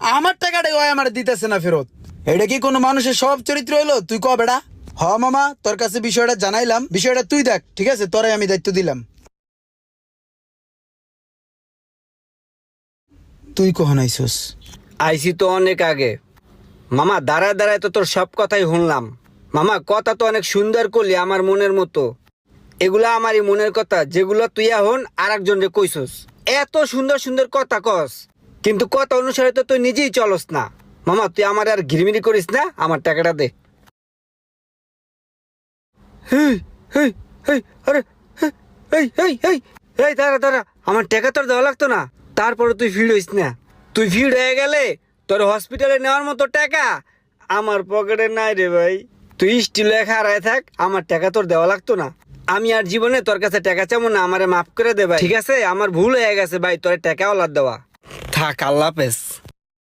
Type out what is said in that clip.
আমার টাকাটাই ওই আমার দিতেছে না ফেরত। এটা কি কোনো মানুষের সব চরিত্র হইলো? তুই ক বেটা। হ মামা, তোর কাছে বিষয়টা জানাইলাম, বিষয়টা তুই দেখ, ঠিক আছে? তোরাই আমি দায়িত্ব দিলাম। তুই কখন আইসস? আইসি তো অনেক আগে। মামা দাঁড়ায় দাঁড়ায় তো তোর সব কথাই শুনলাম। মামা কথা তো অনেক সুন্দর করলি, আমার মনের মতো। এগুলা আমারই মনের কথা, যেগুলো তুই এখন আর একজনকে কইছস। এত সুন্দর সুন্দর কথা কস, কিন্তু কথা অনুসারে তো তুই নিজেই চলস না। মামা তুই আমার আর ঘিরমিরি করিস না, আমার টাকাটা দে। হেই, হেই, হেই, আরে, হেই, হেই, হেই, হেই, হেই, দাঁড়া দাঁড়া, আমার টাকা তোর দেওয়া লাগতো না? তারপরে তুই ভিড় হইস না। তুই ভিড় হয়ে গেলে তোর হসপিটালে নেওয়ার মতো টাকা আমার পকেটে নাই রে ভাই। তুই স্টিল লেখা হারায় থাক, আমার টাকা তোর দেওয়া লাগতো না। আমি আর জীবনে তোর কাছে টাকা চাবো না, আমারে মাফ করে দে ভাই, ঠিক আছে? আমার ভুল হয়ে গেছে ভাই, তোর টাকা ওলার দেওয়া। থাক, আল্লাহ হাফেজ।